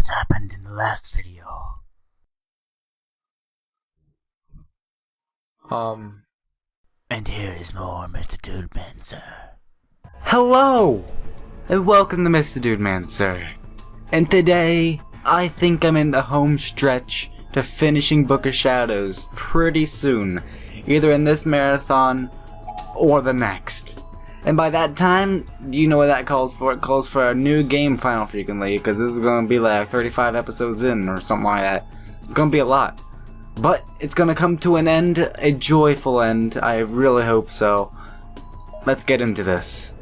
what's happened in the last video. And here is more MrDudeManSir. Hello! And welcome to MrDudeManSir. And today, I think I'm in the home stretch to finishing Book of Shadows pretty soon. Either in this marathon, or the next. And by that time, you know what that calls for? It calls for a new game final frequently, because this is going to be like 35 episodes in, or something like that. It's going to be a lot. But it's going to come to an end, a joyful end. I really hope so. Let's get into this.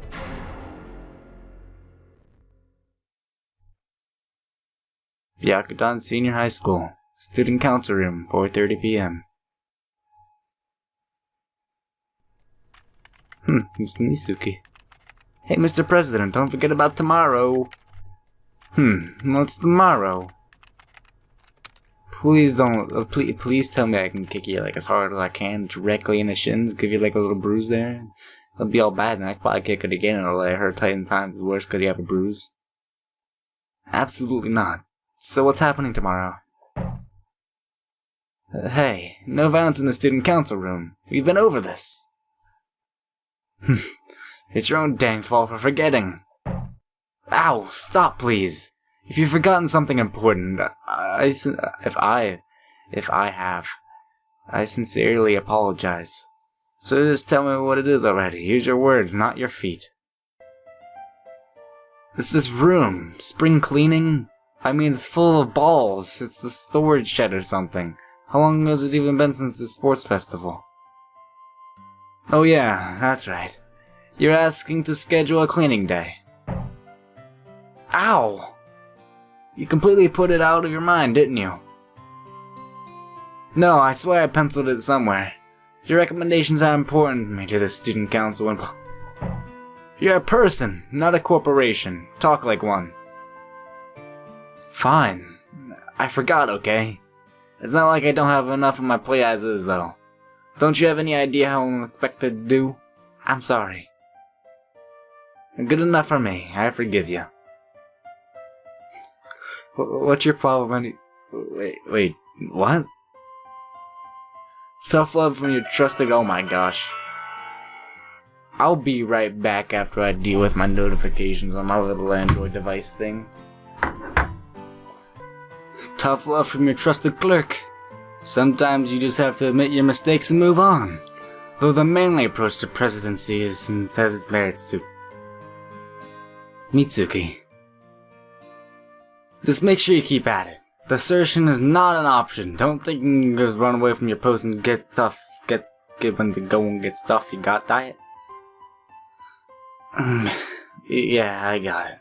Byakudan Senior High School. Student Council Room, 4:30 p.m. Mr. Misuki. Hey, Mr. President, don't forget about tomorrow. What's tomorrow? Please don't, please tell me I can kick you like as hard as I can, directly in the shins, give you like a little bruise there. It'll be all bad, and I can probably kick it again, and it'll hurt 10 times as worse because you have a bruise. Absolutely not. So what's happening tomorrow? Hey, no violence in the student council room. We've been over this. It's your own dang fault for forgetting. Ow, stop please. If you've forgotten something important, if I have, I sincerely apologize. So just tell me what it is already. Use your words, not your feet. It's this room. Spring cleaning? I mean, it's full of balls. It's the storage shed or something. How long has it even been since the sports festival? Oh yeah, that's right. You're asking to schedule a cleaning day. Ow! You completely put it out of your mind, didn't you? No, I swear I penciled it somewhere. Your recommendations are important to me, to the student council and... You're a person, not a corporation. Talk like one. Fine. I forgot, okay? It's not like I don't have enough on my plate as is, though. Don't you have any idea how I'm expected to do? I'm sorry. Good enough for me. I forgive you. What's your problem? Wait, what? Tough love from your trusted... Oh my gosh. I'll be right back after I deal with my notifications on my little Android device thing. Tough love from your trusted clerk. Sometimes you just have to admit your mistakes and move on. Though the manly approach to presidency has its merits too. Mitsuki. Just make sure you keep at it. Desertion is not an option. Don't think you can just run away from your post and get stuff. Get when to go and get stuff. You got diet? Yeah, I got it.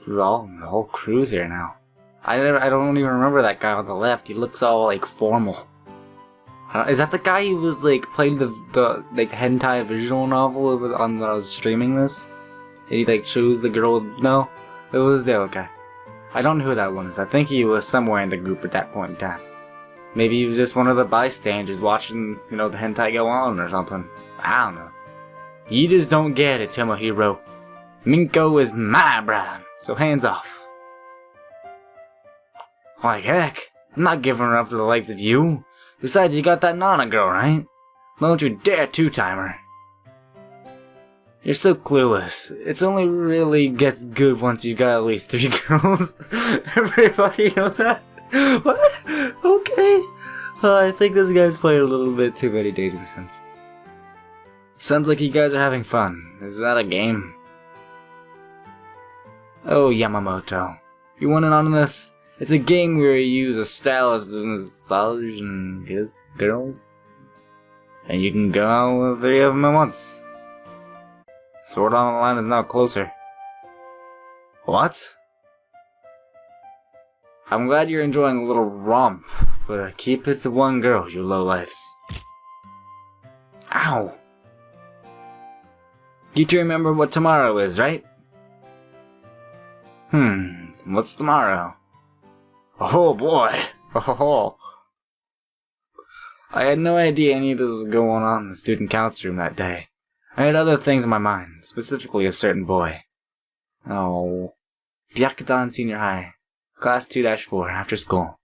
The whole crew's here now. I don't even remember that guy on the left. He looks all like formal. Is that the guy who was like played the like hentai visual novel on when I was streaming this? And he like chose the girl. No, it was the other guy. I don't know who that one is. I think he was somewhere in the group at that point in time. Maybe he was just one of the bystanders watching, you know, the hentai go on or something. I don't know. You just don't get it, Tomohiro. Minko is my bride, so hands off. Like heck, I'm not giving her up to the likes of you. Besides, you got that Nana girl, right? Don't you dare two-time her. You're so clueless. It's only really gets good once you got at least 3 girls. Everybody knows that. What? Okay. I think this guy's played a little bit too many dating sims. Sounds like you guys are having fun. Is that a game? Oh, Yamamoto. You want in on this? It's a game where you use a style as the massage and kiss girls. And you can go out with 3 of them at once. Sword Online is now closer. What? I'm glad you're enjoying a little romp, but keep it to 1 girl, you lowlifes. Ow! You two remember what tomorrow is, right? What's tomorrow? Oh boy! Oh. I had no idea any of this was going on in the student council room that day. I had other things in my mind, specifically a certain boy. Oh. Byakudan Senior High, Class 2-4, after school.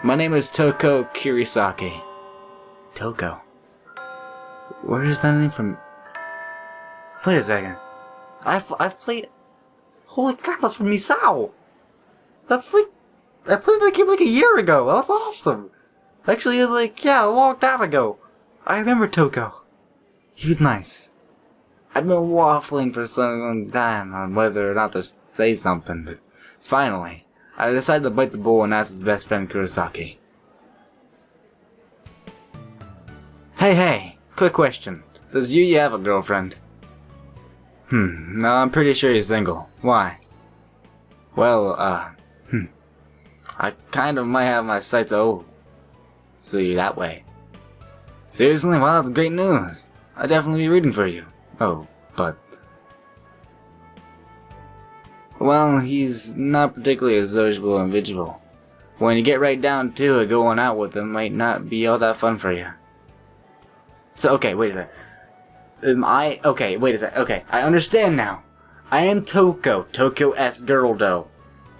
My name is Toko Kirisaki. Toko? Where is that name from? Wait a second. I've played... Holy crap, that's from Misao! That's like... I played that game like a year ago. That's awesome! Actually, it was like, yeah, a long time ago. I remember Toko. He was nice. I've been waffling for some long time on whether or not to say something, but finally, I decided to bite the bullet and ask his best friend Kurosaki. Hey, quick question. Does Yuya have a girlfriend? No, I'm pretty sure he's single. Why? Well, I kind of might have my sights see that way. Seriously? Wow, that's great news. I'd definitely be rooting for you. Oh, but... Well, he's not particularly a sociable individual. When you get right down to it, going out with him might not be all that fun for you. So, okay, wait a sec. Okay, wait a sec. Okay, I understand now. I am Toko, Toko-S girl doe.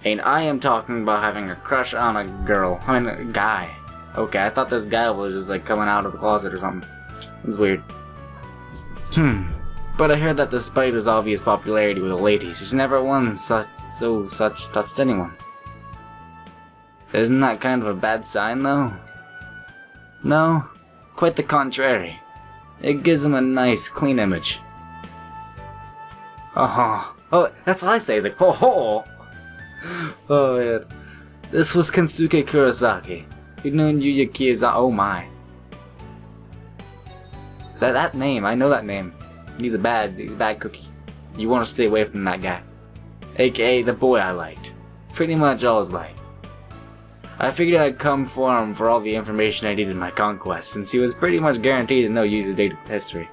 And I am talking about having a crush on a girl. I mean, a guy. Okay, I thought this guy was just like coming out of the closet or something. It's weird. But I heard that despite his obvious popularity with the ladies, he's never once touched anyone. Isn't that kind of a bad sign, though? No, quite the contrary. It gives him a nice, clean image. Oh, that's what I say. It's like, ho. Oh man, this was Kensuke Kurosaki. You've known Yuya Kiyoza. Oh my. That name, I know that name. He's a bad cookie. You want to stay away from that guy. AKA the boy I liked. Pretty much all his life. I figured I'd come for him for all the information I needed in my conquest, since he was pretty much guaranteed to know Yuya's data's history.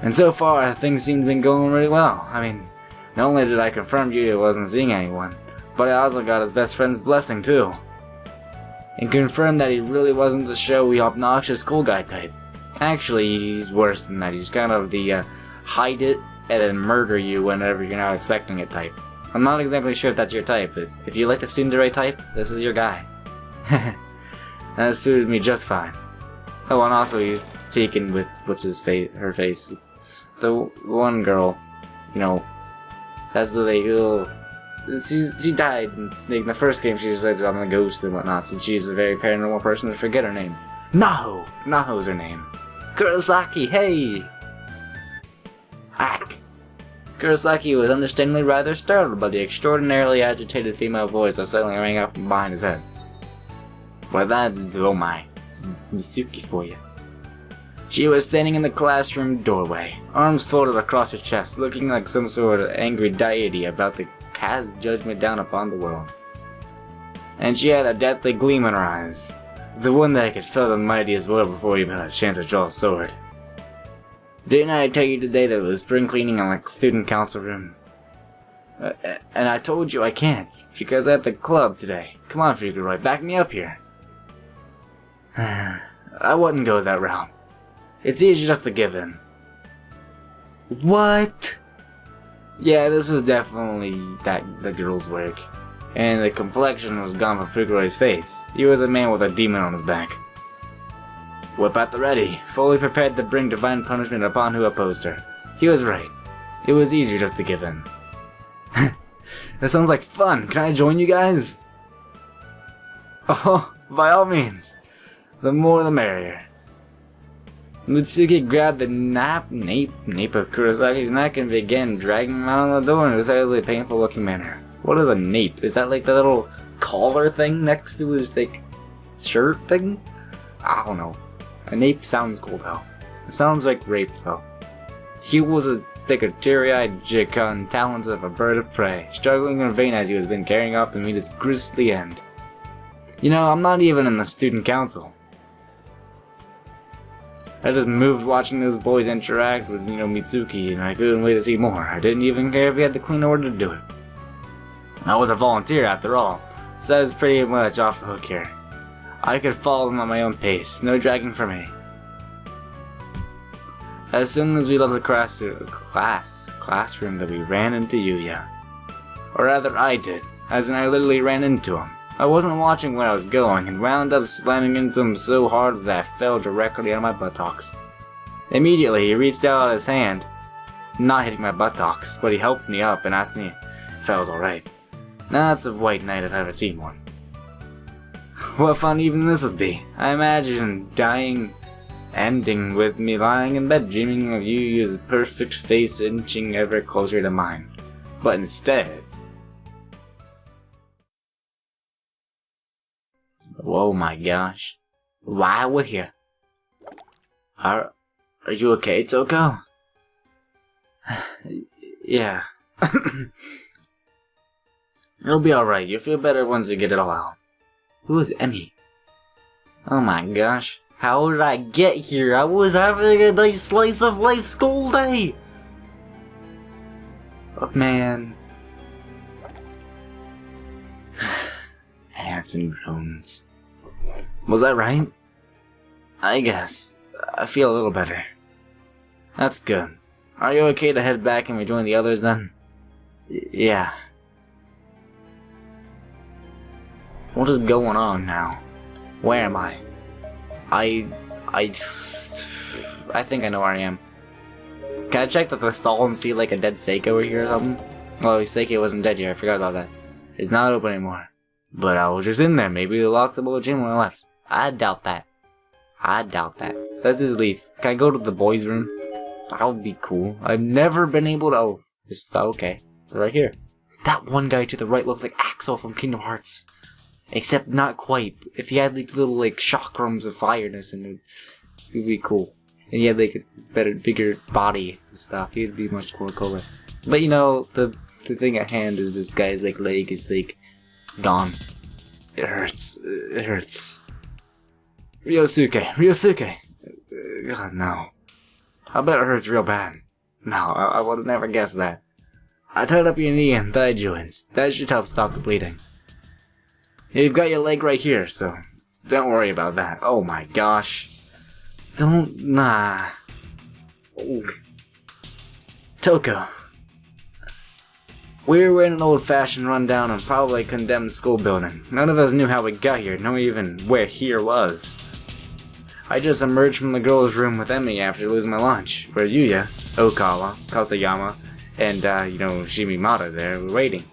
And so far, things seem to have been going really well. I mean, not only did I confirm Yuya wasn't seeing anyone, but I also got his best friend's blessing too. And confirmed that he really wasn't the showy, obnoxious cool guy type. Actually, he's worse than that. He's kind of the hide it and then murder you whenever you're not expecting it type. I'm not exactly sure if that's your type, but if you like the tsundere type, this is your guy. That suited me just fine. Oh, and also he's taken with her face. It's the one girl, you know, has the little. She died in the first game. She said I'm a ghost and whatnot, since she's a very paranormal person to forget her name. Naho's her name. Kurosaki, hey! Hack! Kurosaki was understandably rather startled by the extraordinarily agitated female voice that suddenly rang out from behind his head. Well, oh my, it's Mitsuki for you. She was standing in the classroom doorway, arms folded across her chest, looking like some sort of angry deity about to cast judgment down upon the world. And she had a deathly gleam in her eyes, the one that could fill the mightiest world before he even had a chance to draw a sword. Didn't I tell you today that it was spring cleaning in like student council room? And I told you I can't, because I have the club today. Come on, Fukuroy, back me up here. I wouldn't go that route. It's easy just to give in. What? Yeah, this was definitely the girl's work. And the complexion was gone from Fukuroy's face. He was a man with a demon on his back. Whip at the ready, fully prepared to bring divine punishment upon who opposed her. He was right. It was easier just to give in. That sounds like fun. Can I join you guys? Oh, by all means. The more the merrier. Mitsuki grabbed the nape of Kurosaki's neck and began dragging him out of the door in a decidedly painful looking manner. What is a nape? Is that like the little collar thing next to his like shirt thing? I don't know. A nape sounds cool though. It sounds like rape though. He was a teary-eyed jig on talons of a bird of prey, struggling in vain as he was been carrying off to meet his grisly end. You know, I'm not even in the student council. I just moved watching those boys interact with, Mitsuki, and I couldn't wait to see more. I didn't even care if he had the clean order to do it. I was a volunteer after all, so I was pretty much off the hook here. I could follow him at my own pace, no dragging for me. As soon as we left the classroom that we ran into Yuya. Or rather, I did, as in I literally ran into him. I wasn't watching where I was going and wound up slamming into him so hard that I fell directly on my buttocks. Immediately, he reached out his hand, not hitting my buttocks, but he helped me up and asked me if I was alright. Now that's a white knight if I've ever seen one. What fun even this would be. I imagine ending with me lying in bed dreaming of Yuya's perfect face inching ever closer to mine. But instead... Oh my gosh. Why we're here? Are you okay, Toko? Yeah. It'll be alright. You'll feel better once you get it all out. Who is Emmy? Oh my gosh. How did I get here? I was having a nice slice of life school day! Oh man. Ants and groans. Was I right? I guess. I feel a little better. That's good. Are you okay to head back and rejoin the others then? Yeah. What is going on now? Where am I? I think I know where I am. Can I check the stall and see like a dead Seiko over here or something? Oh, Seiko wasn't dead here, I forgot about that. It's not open anymore. But I was just in there, maybe the lock's above the gym when I left. I doubt that. Let's just leave. Can I go to the boys' room? That would be cool. I've never been able to... Oh, okay. They're right here. That one guy to the right looks like Axel from Kingdom Hearts. Except not quite. If he had like little like chakrams of fireness and it would be cool. And he had like a bigger body and stuff. He'd be much more cooler. But you know, the thing at hand is this guy's like leg is like gone. It hurts. It hurts. Ryosuke. God no. I bet it hurts real bad. No, I would have never guessed that. I tied up your knee and thigh joints. That should help stop the bleeding. You've got your leg right here, so don't worry about that. Oh my gosh. Nah. Ooh. Toko. We were in an old-fashioned rundown and probably condemned school building. None of us knew how we got here, nor even where here was. I just emerged from the girls' room with Emmy after losing my lunch, where Yuya, Okawa, Katayama, and, Shimimata there were waiting.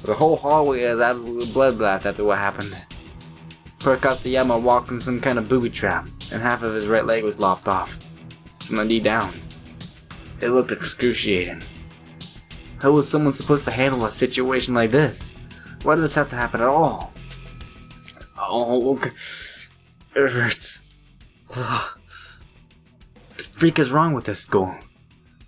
The whole hallway is absolute bloodbath after what happened. Poor Katayama walked in some kind of booby trap, and half of his right leg was lopped off, from the knee down. It looked excruciating. How was someone supposed to handle a situation like this? Why did this have to happen at all? Oh, it hurts. What the freak is wrong with this school?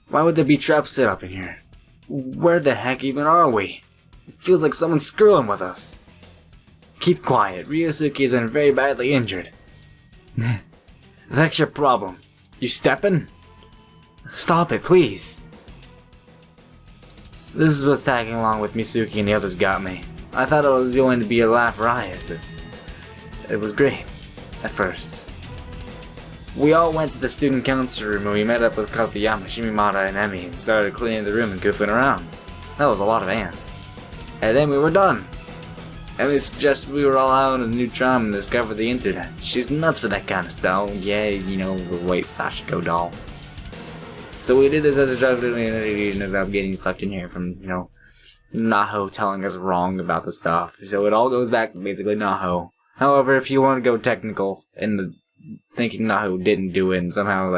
Why would there be traps set up in here? Where the heck even are we? It feels like someone's screwing with us. Keep quiet. Ryosuke has been very badly injured. That's your problem. You stepping? Stop it, please. This is what's tagging along with Misuki and the others got me. I thought it was going to be a laugh riot, but it was great. At first. We all went to the student council room and we met up with Katayama, Shimimata, and Emmy and started cleaning the room and goofing around. That was a lot of ants. And then we were done. Emmy suggested we were all out on a new tram and discover the internet. She's nuts for that kind of stuff. Yeah, the white Sashiko doll. So we did this as a joke and we ended up getting sucked in here from, Naho telling us wrong about the stuff. So it all goes back to basically Naho. However, if you want to go technical and thinking Naho didn't do it and somehow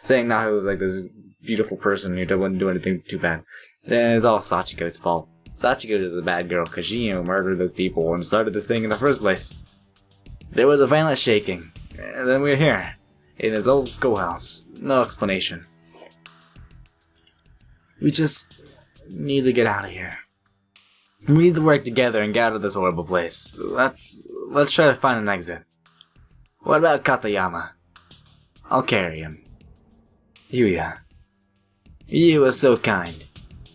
saying Naho was like this beautiful person who wouldn't do anything too bad, then it's all Sachiko's fault. Sachiko is a bad girl because she, murdered those people and started this thing in the first place. There was a violent shaking, and then we're here, in his old schoolhouse. No explanation. We just need to get out of here. We need to work together and get out of this horrible place. Let's try to find an exit. What about Katayama? I'll carry him. Yuya. You are so kind.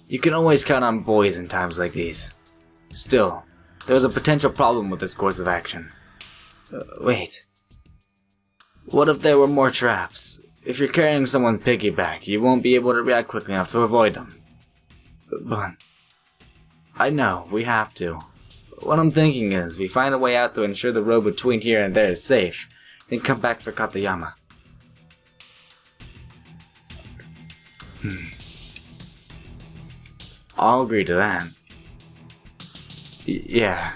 You can always count on boys in times like these. Still, there was a potential problem with this course of action. Wait. What if there were more traps? If you're carrying someone piggyback, you won't be able to react quickly enough to avoid them. But I know, we have to. What I'm thinking is, we find a way out to ensure the road between here and there is safe, then come back for Katayama. I'll agree to that. Yeah.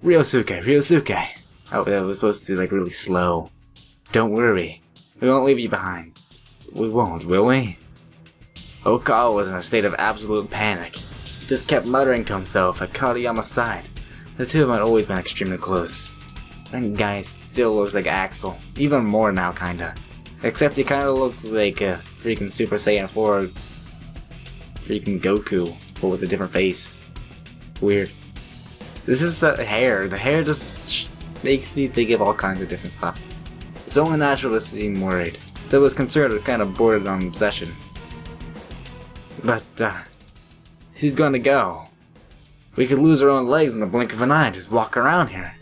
Ryosuke. Oh, that was supposed to be like really slow. Don't worry. We won't leave you behind. We won't, will we? Okawa was in a state of absolute panic. He just kept muttering to himself at Katayama's side. The two of them had always been extremely close. That guy still looks like Axel. Even more now, kinda. Except he kinda looks like a freaking Super Saiyan 4 freaking Goku, but with a different face. It's weird. This is the hair. The hair just makes me think of all kinds of different stuff. It's only natural to seem worried. Though I was concerned it kind of bordered on obsession. But, who's gonna go? We could lose our own legs in the blink of an eye, just walk around here.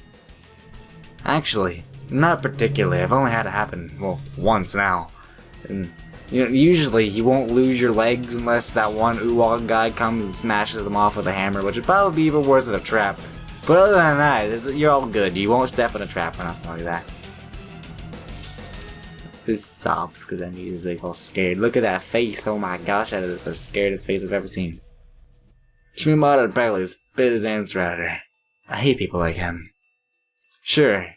Actually, not particularly. I've only had it happen, well, once now. And, you know, usually you won't lose your legs unless that one Uwag guy comes and smashes them off with a hammer, which would probably be even worse than a trap. But other than that, you're all good. You won't step in a trap or nothing like that. He sobs because then he's like all scared. Look at that face. Oh my gosh, that is the scariest face I've ever seen. Shimimata practically spit his answer at her. I hate people like him. Sure,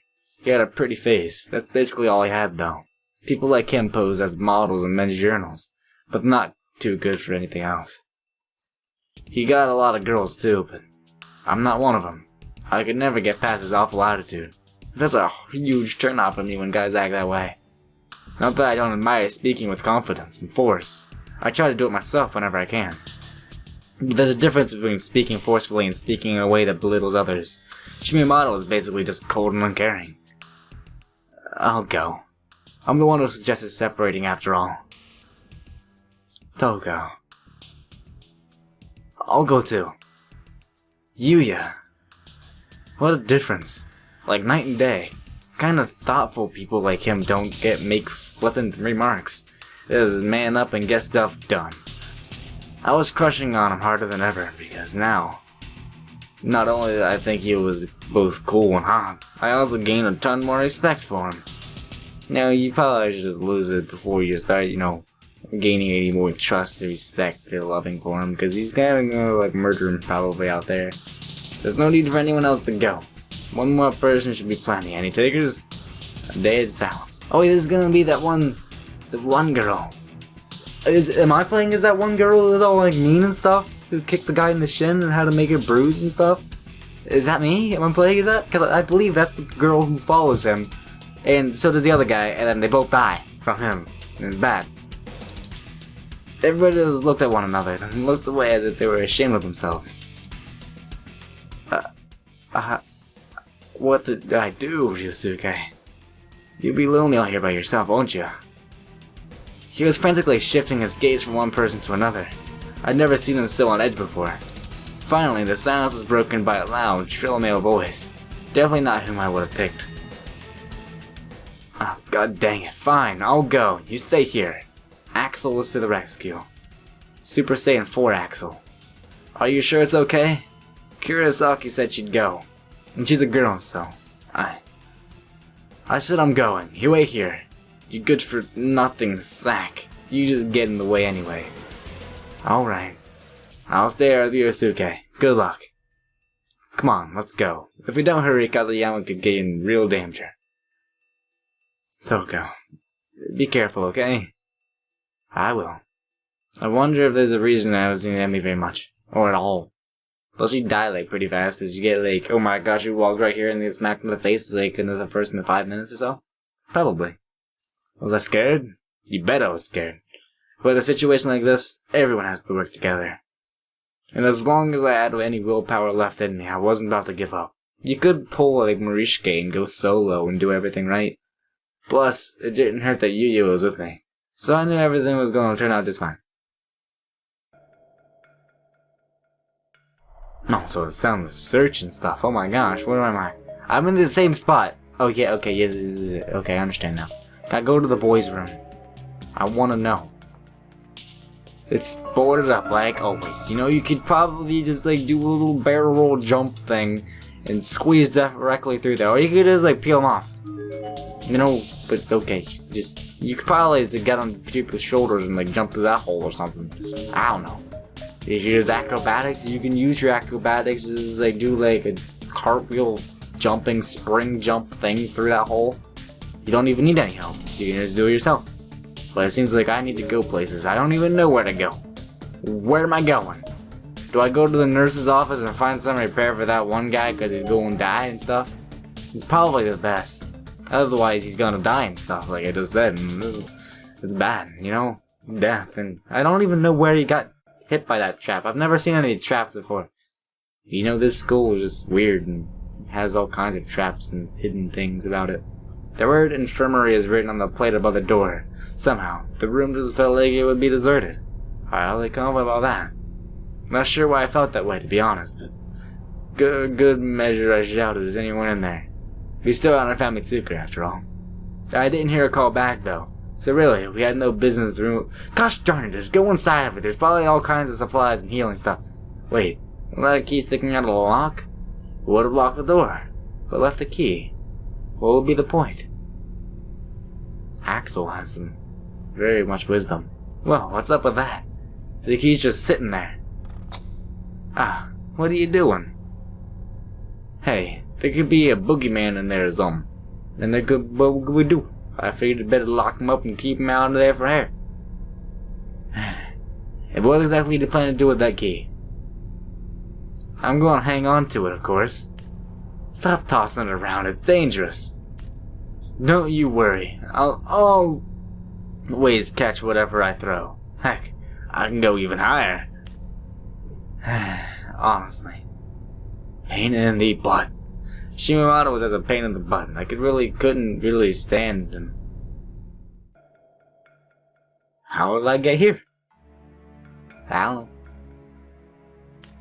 he had a pretty face. That's basically all he had though. People like him pose as models in men's journals, but not too good for anything else. He got a lot of girls too, but I'm not one of them. I could never get past his awful attitude. That's a huge turnoff for me when guys act that way. Not that I don't admire speaking with confidence and force. I try to do it myself whenever I can. But there's a difference between speaking forcefully and speaking in a way that belittles others. Shimimata is basically just cold and uncaring. I'll go. I'm the one who suggested separating after all. Toko. I'll go too. Yuya. What a difference. Like night and day. Kind of thoughtful people like him don't make flippant remarks. Just man up and get stuff done. I was crushing on him harder than ever because now, not only did I think he was both cool and hot, I also gained a ton more respect for him. Now you probably should just lose it before you start, you know, gaining any more trust or respect or loving for him, because he's kinda gonna like murder him probably out there. There's no need for anyone else to go. One more person should be plenty. Any takers? A dead silence. Oh, this is gonna be the one girl. Am I playing as that one girl who was all like mean and stuff? Who kicked the guy in the shin and had to make it bruise and stuff? Is that me? Am I playing as that? Because I believe that's the girl who follows him. And so does the other guy, and then they both die from him. And it's bad. Everybody just looked at one another and looked away as if they were ashamed of themselves. What did I do, Ryosuke? You'll be lonely out here by yourself, won't you? He was frantically shifting his gaze from one person to another. I'd never seen him so on edge before. Finally, the silence was broken by a loud, shrill male voice. Definitely not whom I would have picked. Oh, god dang it. Fine, I'll go. You stay here. Axel was to the rescue. Super Saiyan 4 Axel. Are you sure it's okay? Kurosaki said she'd go. And she's a girl, so I said I'm going. You wait here. You good for nothing sack. You just get in the way anyway. Alright. I'll stay here with Ryosuke. Good luck. Come on, let's go. If we don't hurry, Katayama could get in real danger. Toko. Be careful, okay? I will. I wonder if there's a reason I haven't seen Emmy very much. Or at all. Does she die like pretty fast? Does she get like, oh my gosh, you walked right here and get smacked in the face like in the first 5 minutes or so? Probably. Was I scared? You bet I was scared. But in a situation like this, everyone has to work together. And as long as I had any willpower left in me, I wasn't about to give up. You could pull like Marishke and go solo and do everything right. Plus, it didn't hurt that Yuya was with me. So I knew everything was going to turn out just fine. No, so it's down the search and stuff. Oh my gosh, where am I? I'm in the same spot. Oh yeah, okay, yes, okay, I understand now. Gotta go to the boys' room. I wanna know. It's boarded up like always. You know, you could probably just like do a little barrel roll jump thing and squeeze directly through there. Or you could just like peel them off. You know, but okay, just you could probably just get on people's shoulders and like jump through that hole or something. I don't know. If you use acrobatics, you can use your acrobatics to just like do like a cartwheel jumping spring jump thing through that hole. You don't even need any help. You can just do it yourself. But it seems like I need to go places. I don't even know where to go. Where am I going? Do I go to the nurse's office and find some repair for that one guy because he's going to die and stuff? It's probably the best. Otherwise, he's gonna die and stuff, like I just said. And it's bad, you know? Death. And I don't even know where he got hit by that trap. I've never seen any traps before. You know, this school is just weird and has all kinds of traps and hidden things about it. The word infirmary is written on the plate above the door. Somehow, the room just felt like it would be deserted. How'd they come up about that? Not sure why I felt that way, to be honest, but good measure I shouted, is anyone in there? We still had our family secret, after all. I didn't hear a call back, though. So really, we had no business in the room. Gosh darn it, just go inside of it. There's probably all kinds of supplies and healing stuff. Wait, let a key sticking out of the lock? Would have locked the door, but left the key. What would be the point? Axel has some very much wisdom. Well, what's up with that? The key's just sitting there. Ah, what are you doing? Hey, there could be a boogeyman in there or something. And there could, what could we do? I figured I'd better lock him up and keep him out of there for hair. And what exactly do you plan to do with that key? I'm going to hang on to it, of course. Stop tossing it around, it's dangerous. Don't you worry, I'll always catch whatever I throw. Heck, I can go even higher. Honestly. Pain in the butt. Shimamada was as a pain in the butt. I couldn't really stand him. How did I get here? I don't know.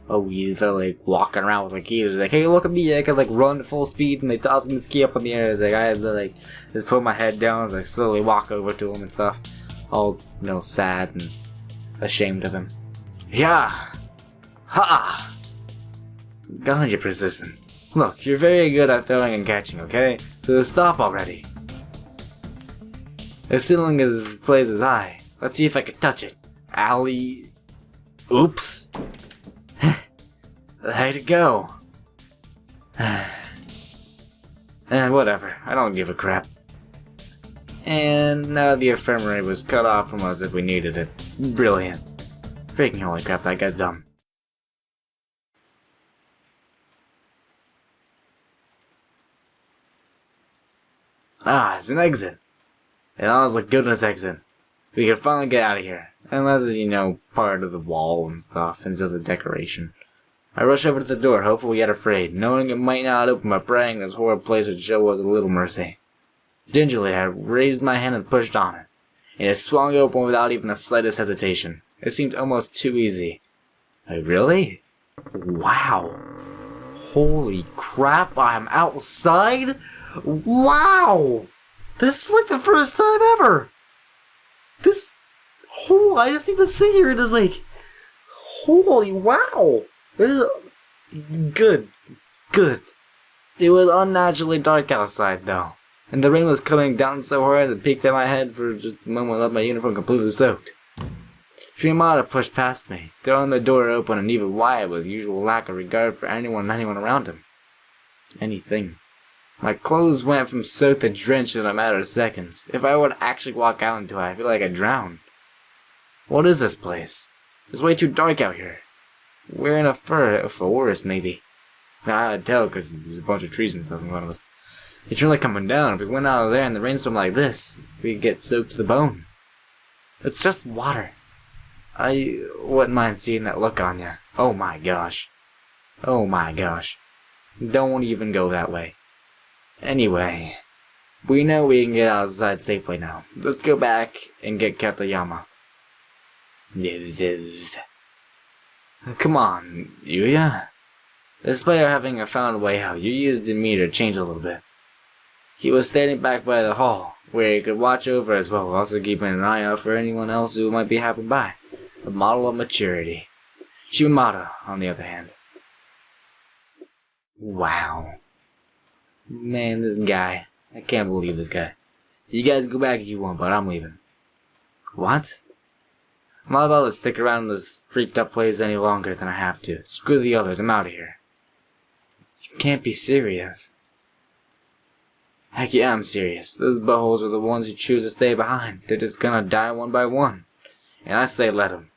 Oh, he's like walking around with my key. It was like, hey, look at me! I could like run full speed, and they tossing this key up in the air. It's like I had to like just put my head down, and like slowly walk over to him and stuff, all sad and ashamed of him. Yeah, ha! God, you're persistent. Look, you're very good at throwing and catching, okay? So stop already. The ceiling plays as high. Let's see if I can touch it. Alley. Oops. Way to go. Whatever. I don't give a crap. And now the infirmary was cut off from us if we needed it. Brilliant. Freaking holy crap, that guy's dumb. Ah, it's an exit. An honest to goodness exit. We can finally get out of here. Unless it's, part of the wall and stuff, and it's just a decoration. I rush over to the door, hopeful yet afraid, knowing it might not open, but praying this horrid place would show us a little mercy. Gingerly, I raised my hand and pushed on it, and it swung open without even the slightest hesitation. It seemed almost too easy. Like, really? Wow. Holy crap, I'm outside? Wow! This is like the first time ever! I just need to sit here and just like, holy wow! This is good. It's good. It was unnaturally dark outside though, and the rain was coming down so hard that it peeked at my head for just a moment and left my uniform completely soaked. Shimamada pushed past me, throwing the door open and even wide with usual lack of regard for anyone around him. Anything. My clothes went from soaked to drenched in a matter of seconds. If I would actually walk out into it, I feel like I'd drown. What is this place? It's way too dark out here. We're in a forest, maybe. I'd tell because there's a bunch of trees and stuff in front of us. It's really coming down. If we went out of there in the rainstorm like this, we'd get soaked to the bone. It's just water. I wouldn't mind seeing that look on you. Oh my gosh. Oh my gosh. Don't even go that way. Anyway, we know we can get outside safely now. Let's go back and get Katayama. Come on, Yuya. Despite our having found a way out, you used the meter to change a little bit. He was standing back by the hall, where he could watch over as well, also keeping an eye out for anyone else who might be happening by. A model of maturity. Shimamada, on the other hand. Wow. Man, this guy. I can't believe this guy. You guys go back if you want, but I'm leaving. What? I'm not about to stick around in this freaked up place any longer than I have to. Screw the others, I'm out of here. You can't be serious. Heck yeah, I'm serious. Those buttholes are the ones who choose to stay behind. They're just gonna die one by one. And I say let them.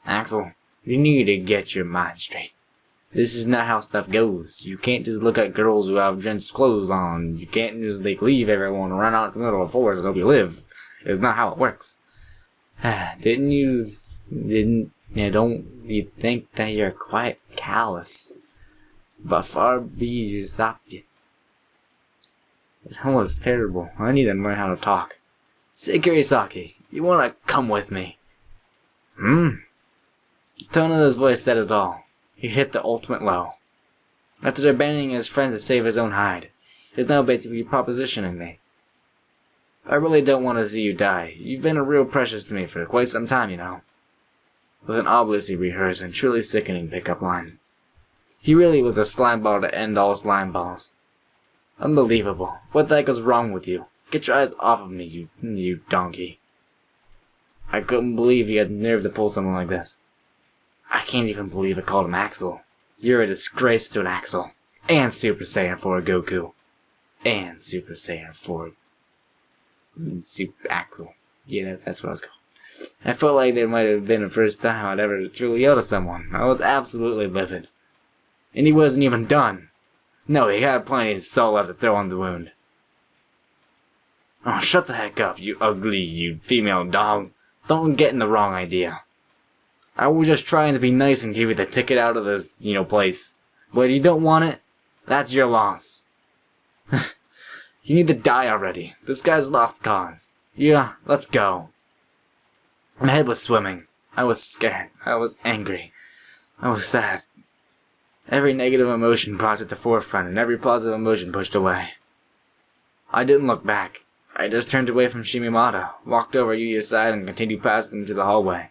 Axel, you need to get your mind straight. This is not how stuff goes. You can't just look at girls who have drenched clothes on. You can't just leave everyone and run out in the middle of the forest and hope you live. It's not how it works. Don't you think that you're quite callous? But far be you stop you. That was terrible. I need to learn how to talk. Say, Kurisaki, you wanna come with me? The tone of his voice said it all. He hit the ultimate low. After abandoning his friends to save his own hide, he's now basically propositioning me. I really don't want to see you die. You've been a real precious to me for quite some time, you know. With an obviously rehearsed and truly sickening pickup line. He really was a slime ball to end all slime balls. Unbelievable. What the heck is wrong with you? Get your eyes off of me, you donkey. I couldn't believe he had nerve to pull something like this. I can't even believe I called him Axel. You're a disgrace to an Axel. And Super Saiyan 4 Goku. And Super Saiyan 4 Super Axel. Yeah, that's what I was called. I felt like it might have been the first time I'd ever truly yelled at someone. I was absolutely livid. And he wasn't even done. No, he had plenty of salt left to throw on the wound. Oh, shut the heck up, you ugly, you female dog. Don't get in the wrong idea. I was just trying to be nice and give you the ticket out of this, place. But if you don't want it, that's your loss. You need to die already. This guy's lost cause. Yeah, let's go. My head was swimming. I was scared. I was angry. I was sad. Every negative emotion brought to the forefront and every positive emotion pushed away. I didn't look back. I just turned away from Shimamada, walked over Yuya's side and continued past him to the hallway.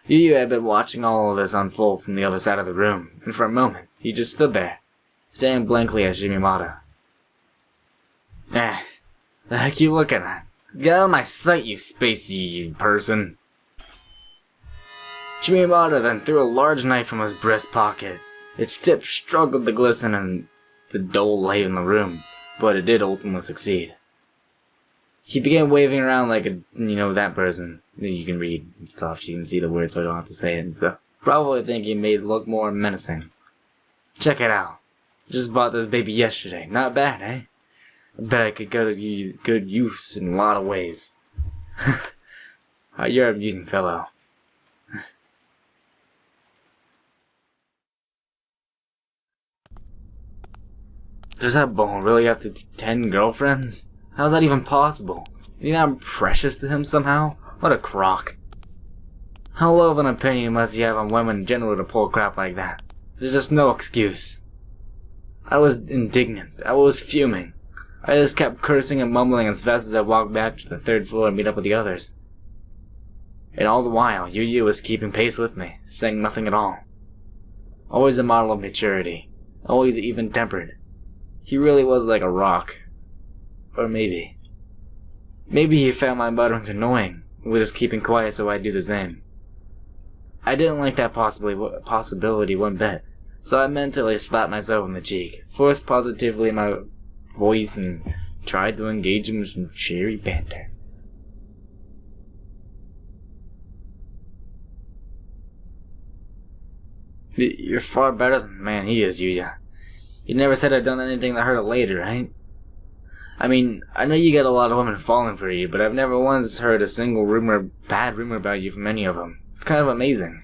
Yuya had been watching all of this unfold from the other side of the room, and for a moment, he just stood there, staring blankly at Shimamada. The heck you looking at? Get out of my sight, you spacey person. Shimamada then threw a large knife from his breast pocket. Its tip struggled to glisten in the dull light in the room, but it did ultimately succeed. He began waving around like that person. You can read and stuff, you can see the words so I don't have to say it and stuff. Probably think he made it look more menacing. Check it out. Just bought this baby yesterday. Not bad, eh? I bet I could go to good use in a lot of ways. You're an amusing fellow. Does that bone really have 10 girlfriends? How's that even possible? You know I'm precious to him somehow? What a crock. How low of an opinion must he have on women in general to pull crap like that? There's just no excuse. I was indignant. I was fuming. I just kept cursing and mumbling as fast as I walked back to the 3rd floor and meet up with the others. And all the while, Yuya was keeping pace with me, saying nothing at all. Always a model of maturity. Always even-tempered. He really was like a rock. Or maybe he found my mutterings annoying, with just keeping quiet so I'd do the same. I didn't like that possibility one bit, so I mentally slapped myself on the cheek, forced positively my voice, and tried to engage him in some cheery banter. You're far better than the man he is, Yuya. You never said I'd done anything that hurt a lady, right? I mean, I know you get a lot of women falling for you, but I've never once heard a single bad rumor about you from any of them. It's kind of amazing.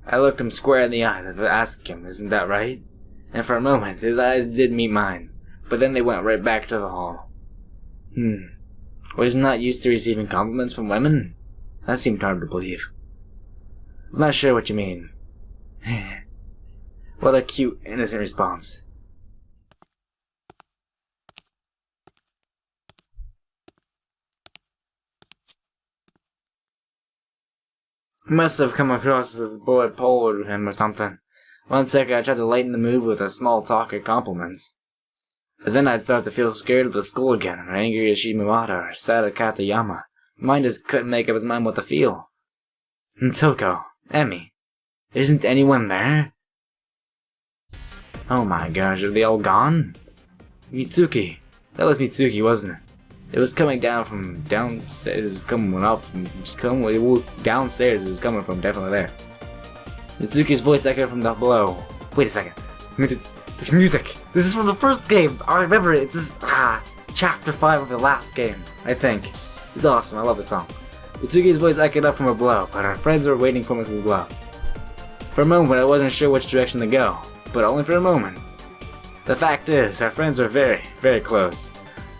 I looked him square in the eyes and asked him, isn't that right? And for a moment, his eyes did meet mine, but then they went right back to the hall. Was he not used to receiving compliments from women? That seemed hard to believe. I'm not sure what you mean. What a cute, innocent response. Must have come across this boy polar with him or something. One second I tried to lighten the mood with a small talk or compliments. But then I'd start to feel scared of the school again, or angry at Shimawada, or sad at Katayama. Mine just couldn't make up his mind what to feel. And Toko, Emmy, isn't anyone there? Oh my gosh, are they all gone? Mitsuki. That was Mitsuki, wasn't it? It was coming down from downstairs. It was coming up from downstairs. It was coming from definitely there. Mitsuki's voice echoed from the below. Wait a second. I mean, this music. This is from the first game. I remember it. This is chapter 5 of the last game. I think. It's awesome. I love the song. Mitsuki's voice echoed up from below, but our friends were waiting for us below. For a moment, I wasn't sure which direction to go, but only for a moment. The fact is, our friends were very, very close.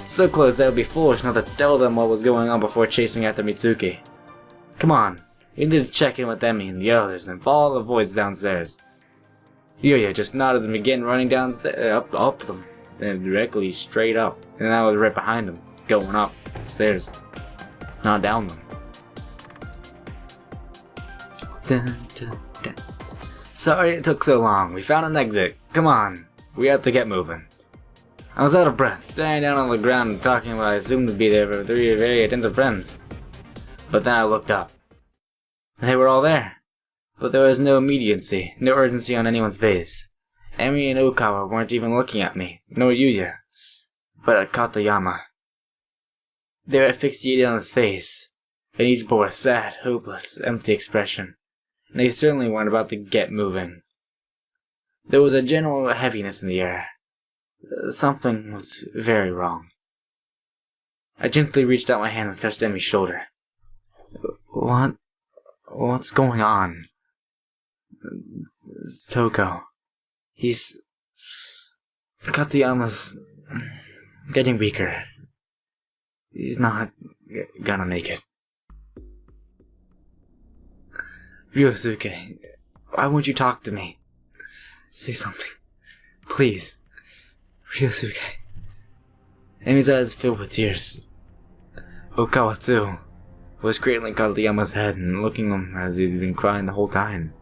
So close that it would be foolish not to tell them what was going on before chasing after Mitsuki. Come on, we need to check in with Emmy and the others and follow the voice downstairs. Yuya just nodded and began running downstairs, up them, and directly straight up. And I was right behind them, going up the stairs, not down them. Dun, dun, dun. Sorry it took so long. We found an exit. Come on, we have to get moving. I was out of breath, staring down on the ground and talking what I assumed to be their 3 very attentive friends. But then I looked up. They were all there. But there was no immediacy, no urgency on anyone's face. Emi and Okawa weren't even looking at me, nor Yuya, but at Katayama. They were asphyxiated on his face, and each bore a sad, hopeless, empty expression. And they certainly weren't about to get moving. There was a general heaviness in the air. Something was very wrong. I gently reached out my hand and touched Emi's shoulder. What's going on? It's Toko. Katayama's getting weaker. He's not gonna make it. Ryosuke, why won't you talk to me? Say something. Please. Ryosuke. Emi's eyes filled with tears. Okawa, too, was cradling Katayama's head and looking at him as he'd been crying the whole time.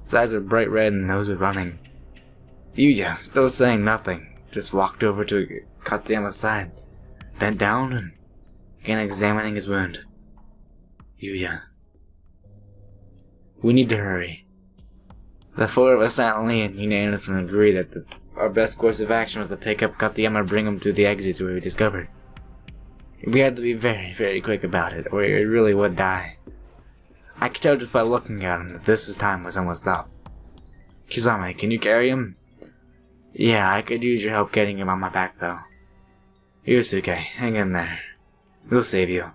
His eyes were bright red and nose was running. Yuya, still saying nothing, just walked over to Katayama's side, bent down, and began examining his wound. Yuya. We need to hurry. The 4 of us silently and unanimously agreed that our best course of action was to pick up Katayama and bring him to the exits where we discovered. We had to be very, very quick about it, or he really would die. I could tell just by looking at him that this time was almost up. Kizame, can you carry him? Yeah, I could use your help getting him on my back though. Yusuke, hang in there. We'll save you.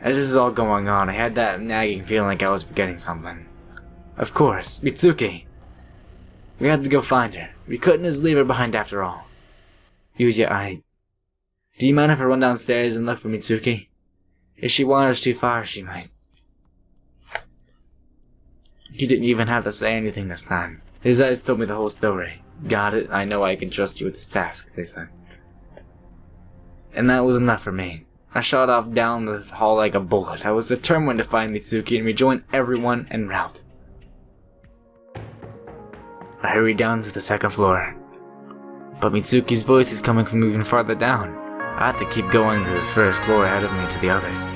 As this was all going on, I had that nagging feeling like I was forgetting something. Of course, Mitsuki! We had to go find her. We couldn't just leave her behind after all. Yuya, do you mind if I run downstairs and look for Mitsuki? If she wanders too far, she might. He didn't even have to say anything this time. His eyes told me the whole story. Got it, I know I can trust you with this task, they said. And that was enough for me. I shot off down the hall like a bullet. I was determined to find Mitsuki and rejoin everyone en route. I hurried down to the 2nd floor. But Mitsuki's voice is coming from even farther down. I have to keep going to this 1st floor ahead of me to the others.